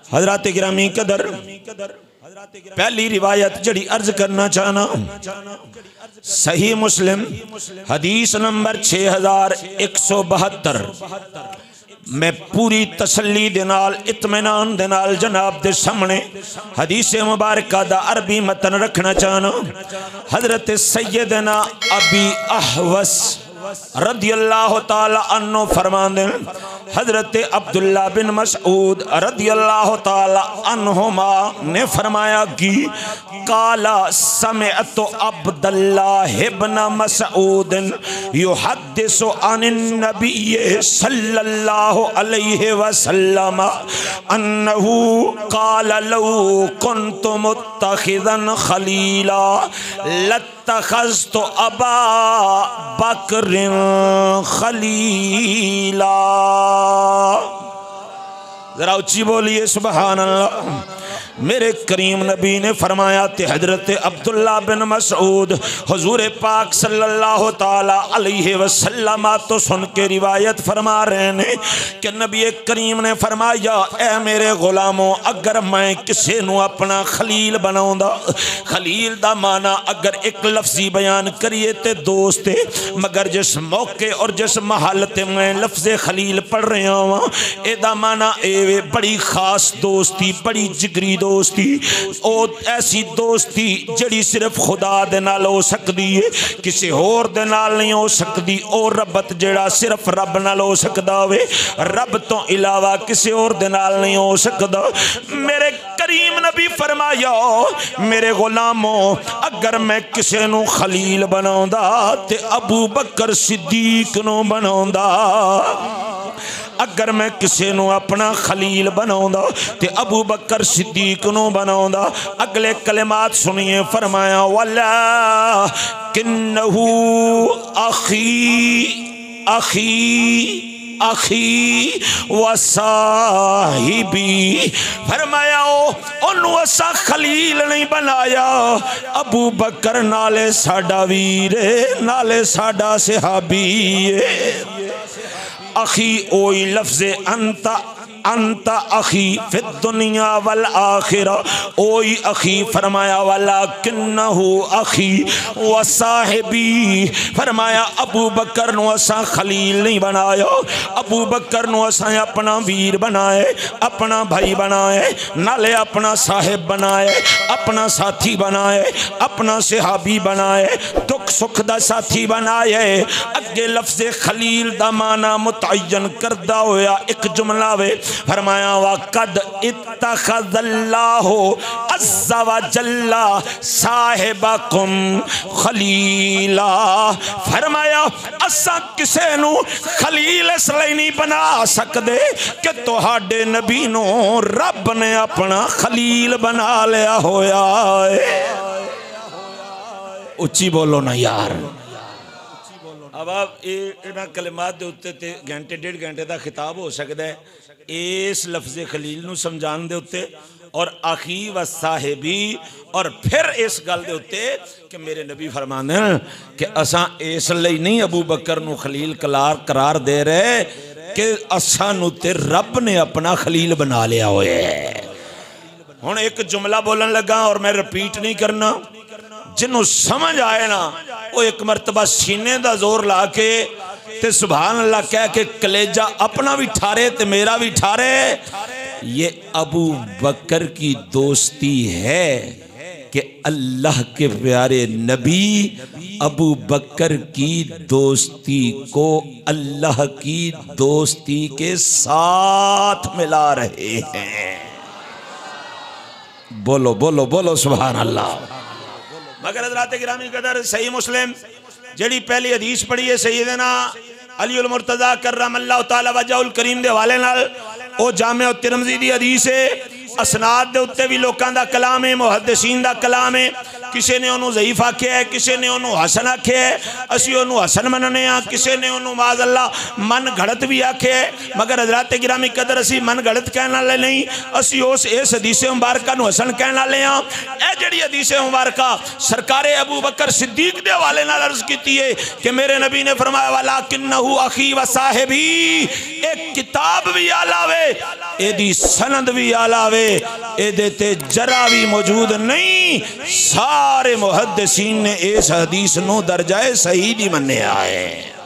हजरत गिरामी कदर पहली रिवायत जड़ी अर्ज करना चाहना, सही मुस्लिम हदीस नंबर 6172। मैं पूरी तसल्ली दे नाल इत्मीनान दे नाल जनाब दे सामने हदीस मुबारक दा अरबी मतन रखना चाहना। हजरत सैयदना अबी अहवस रदियल्लाहु ताला अन्हु फरमाते हैं, हजरत अब्दुल्ला बिन मसऊद रदियल्लाहु ताला अन्हुमा ने फरमाया कि काला समिअतु अब्दुल्लाह इब्न मसऊद युहद्दिसु अनिन नबी सल्लल्लाहु अलैहि वसल्लम अन्नहु काला लौ कुन्तु मुत्तखिज़न खलीला लत्तखज़तु अबा बकर खलीला। जरा ऊंची बोलिए सुभान अल्लाह। मेरे करीम नबी ने फरमाया ते हजरत अब्दुल्ला बिन मसऊद हुजूर पाक सल्लल्लाहु ताला अलैहि वसल्लम तो सुन के रिवायत फरमा रहे ने कि नबी करीम ने फरमाया, ऐ मेरे गुलामों, अगर मैं किसी नू अपना खलील बनाऊंदा, खलील दा माना अगर एक लफ्जी बयान करिए ते दोस्त है, मगर जिस मौके और जिस महल ते मैं लफ्ज़े खलील पढ़ रहा हूँ एदा माना ए बड़ी खास दोस्ती, बड़ी जिगरी दोस्ती, ओ ऐसी दोस्ती जड़ी सिर्फ खुदा दे नाल हो सकती है, किसी होर दे नाल नहीं हो सकती। ओ रब्बत जड़ा सिर्फ रब नाल हो सकता होवे, रब तो इलावा किसी और दे नाल नहीं हो सकता। मेरे करीम नबी फरमाया, मेरे गुलामों, अगर मैं किसी नू खलील बनाऊंदा ते अबू बकर सिद्दीक नू बनाऊंदा, अगर मैं किसी नू अपना खलील बनाऊंदा ते अबू बकर सिद्दीक नू बनाऊंदा। अगले कलिमात सुनिए, फरमाया वल्ला किन्नहु अखी अखी अखी वसाहिबी। फरमाया ओनू असा खलील नहीं बनाया, अबू बकर नाले साडा वीर नाले साडा सहाबी है। अखी ओई लफ्ज़े अंता अखी फिद दुनिया वल आखिरा, ओई अखी फरमाया वाला किन्नहु अखी व साहिबी। फरमाया अबू बकर नु असा खलील नहीं बनाया, अबू बकर नु असा अपना वीर बनाए, अपना भाई बनाए, नाले अपना साहिब बनाए, अपना साथी बनाए, अपना सहाबी बनाए, दुख सुख दा साथी बनाए। अगे लफ्ज़े खलील दा माना मुतय्यन करदा होया एक जुमला वे, फरमाया वक़द इत्तख़ज़ल्लाहु अज़्ज़ा व जल्ला साहिबकुम खलीला। फरमाया असा किसे नू खलील इसलिए नहीं बना सकते कि तुहाडे नबी नू रब ने अपना खलील बना लिया होया है। उच्ची बोलो ना यार। अब आप इन्हां कलिमात दे उत्ते ते घंटे डेढ़ घंटे का खिताब हो सकता है इस लफ्ज़े खलील नू समझाने दे उत्ते और आखी व साहिबी, और फिर इस गल दे उत्ते कि मेरे नबी फरमाने कि असा इसलिए नहीं अबू बकर नू खलील करार दे रहे कि असा नू ते रब ने अपना खलील बना लिया होया है। हुण एक जुमला बोलन लगा और मैं रिपीट नहीं करना, जिन्हों समझ आए ना वो एक मरतबा सीने दा जोर ला के ते सुभान अल्लाह कह के कलेजा अपना भी ठारे ते मेरा भी ठारे। ये अबू बकर की दोस्ती है कि अल्लाह के प्यारे नबी अबू बकर की दोस्ती को अल्लाह की दोस्ती के साथ मिला रहे हैं। बोलो बोलो बोलो सुभान अल्लाह। मगर हज़रात गिरामी कदर सही मुस्लिम जड़ी पहली हदीस पढ़ी है सैयदना अली उल मुर्तज़ा करमल्लाहु तआला वजहुल करीम दे हवाले नाल, ओ जामे तिरमिज़ी दी हदीस है। असनाद दे उत्ते भी लोकां दा कलाम है, मुहद्दिसीन दा कलाम है। किसी ने उन्होंने ज़ईफ़ आख्या है, किसी ने उन्होंने हसन आख्या है, असी उन्होंने हसन मनने हाँ, किसी ने उन्होंने माज़ अल्लाह मन घड़त भी आख्या है। मगर हज़रात गिरामी कदर असी मन घड़त कहने वाले नहीं, असी उस इस हदीस मुबारका नूं हसन कहने वाले हाँ। यह जिहड़ी हदीस मुबारका सरकारे अबू बकर सिद्दीक दे हवाले नाल अर्ज़ कीती है कि मेरे नबी ने फरमाया वाला किन्नहु अखी व साहिबी, एक किताब भी आला वे, एदी सनद भी आला वे, एदे ते जरा भी मौजूद नहीं। सारे मुहद्दिसीन ने इस हदीस नूं दर्जाए सही नहीं मन्निया है।